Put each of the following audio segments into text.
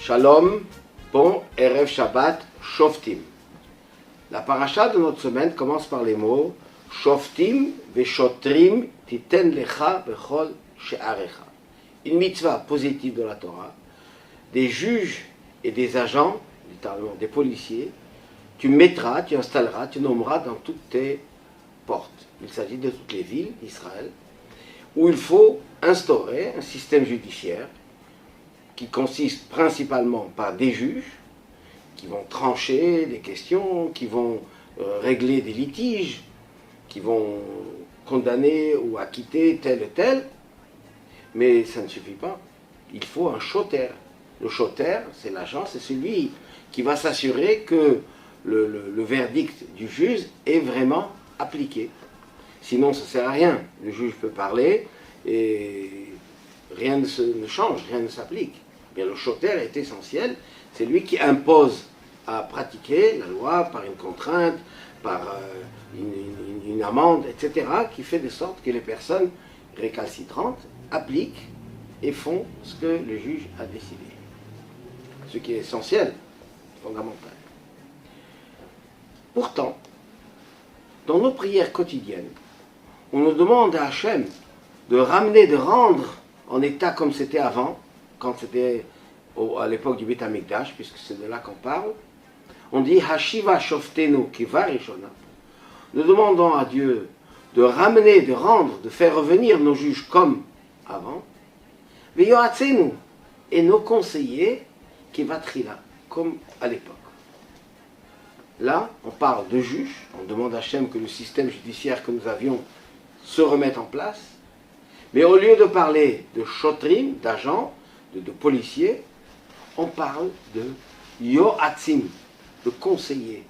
Shalom, bon Erev Shabbat, Shoftim. La paracha de notre semaine commence par les mots Shoftim veshotrim titen lecha bechol she'arecha. Une mitzvah positive de la Torah, des juges et des agents, littéralement des policiers, tu mettras, tu installeras, tu nommeras dans toutes tes portes. Il s'agit de toutes les villes d'Israël où il faut instaurer un système judiciaire qui consiste principalement par des juges qui vont trancher des questions, qui vont régler des litiges, qui vont condamner ou acquitter tel et tel. Mais ça ne suffit pas. Il faut un shoter. Le shoter, c'est l'agent, c'est celui qui va s'assurer que le verdict du juge est vraiment appliqué. Sinon, ça ne sert à rien. Le juge peut parler et rien ne change, rien ne s'applique. Bien, le shoter est essentiel. C'est lui qui impose à pratiquer la loi par une contrainte, par une amende, etc., qui fait de sorte que les personnes récalcitrantes appliquent et font ce que le juge a décidé. Ce qui est essentiel, fondamental. Pourtant, dans nos prières quotidiennes, on nous demande à Hachem de ramener, de rendre en état comme c'était avant, quand c'était à l'époque du Beth Amikdash, puisque c'est de là qu'on parle. On dit Hashiva Shoftenu Kiva Rishona. Nous demandons à Dieu de ramener, de rendre, de faire revenir nos juges comme avant. Veyoatzenu, et nos conseillers Kiva Trila, comme à l'époque. Là, on parle de juges, on demande à Hachem que le système judiciaire que nous avions se remette en place. Mais au lieu de parler de shotrim, d'agents, de policiers, on parle de yoatzim, de conseillers.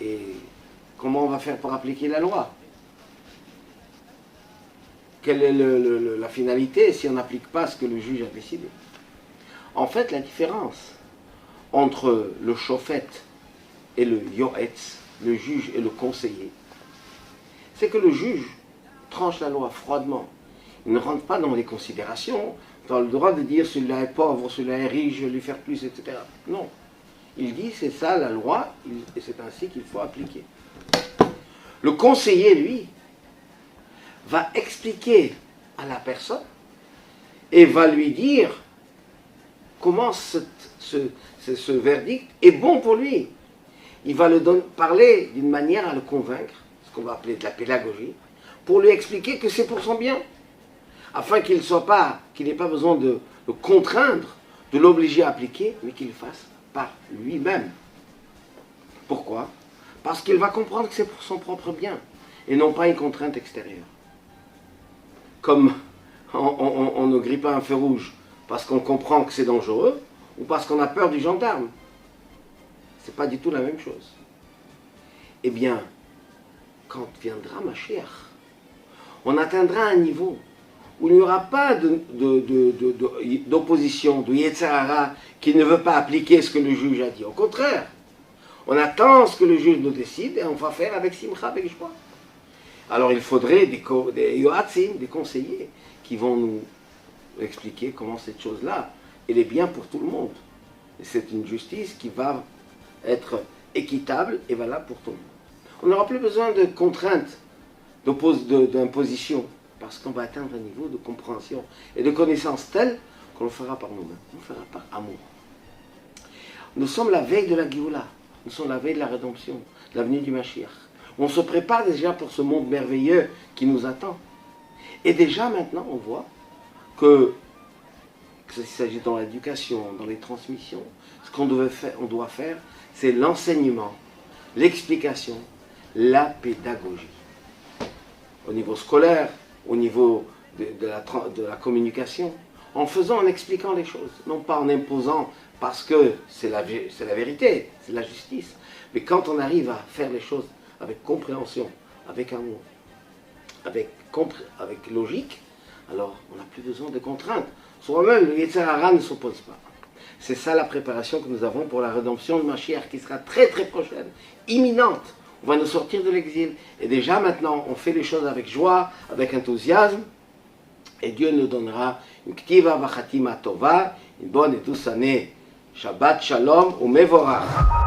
Et comment on va faire pour appliquer la loi? Quelle est la finalité si on n'applique pas ce que le juge a décidé? En fait, la différence entre le shofet et le yoetz, le juge et le conseiller, c'est que le juge tranche la loi froidement. Il ne rentre pas dans les considérations, dans le droit de dire celui-là est pauvre, celui-là est riche, je vais lui faire plus, etc. Non. Il dit c'est ça la loi, et c'est ainsi qu'il faut appliquer. Le conseiller, lui, va expliquer à la personne et va lui dire comment ce verdict est bon pour lui. Il va le parler d'une manière à le convaincre, ce qu'on va appeler de la pédagogie, pour lui expliquer que c'est pour son bien, afin qu'il n'ait pas besoin de le contraindre, de l'obliger à appliquer, mais qu'il le fasse par lui-même. Pourquoi? Parce qu'il va comprendre que c'est pour son propre bien, et non pas une contrainte extérieure. Comme on ne grille pas un feu rouge parce qu'on comprend que c'est dangereux, ou parce qu'on a peur du gendarme. C'est pas du tout la même chose. Eh bien, quand viendra Mashiach, on atteindra un niveau où il n'y aura pas d'opposition, de Yetzer Hara qui ne veut pas appliquer ce que le juge a dit. Au contraire, on attend ce que le juge nous décide et on va faire avec Simcha, avec joie. Alors il faudrait des yoatzim, des conseillers, qui vont nous expliquer comment cette chose-là, elle est bien pour tout le monde. Et c'est une justice qui va être équitable et valable pour tout le monde. On n'aura plus besoin de contraintes, d'imposition, parce qu'on va atteindre un niveau de compréhension et de connaissance tel qu'on le fera par nous-mêmes. On le fera par amour. Nous sommes la veille de la Géoula, nous sommes la veille de la rédemption, de la venue du Mashiach. On se prépare déjà pour ce monde merveilleux qui nous attend. Et déjà maintenant, on voit que s'il s'agit dans l'éducation, dans les transmissions, ce qu'on doit faire, c'est l'enseignement, l'explication, la pédagogie. Au niveau scolaire, au niveau de la communication, en expliquant les choses, non pas en imposant parce que c'est la vérité, c'est la justice, mais quand on arrive à faire les choses avec compréhension, avec amour, avec logique, alors on n'a plus besoin de contraintes. Soi-même, le Yetzer Hara ne s'oppose pas. C'est ça la préparation que nous avons pour la rédemption de Mashiach qui sera très très prochaine, imminente. On va nous sortir de l'exil. Et déjà maintenant, on fait les choses avec joie, avec enthousiasme, et Dieu nous donnera une ktiva vachatima tova, une bonne et douce année. Shabbat shalom ou mevorach.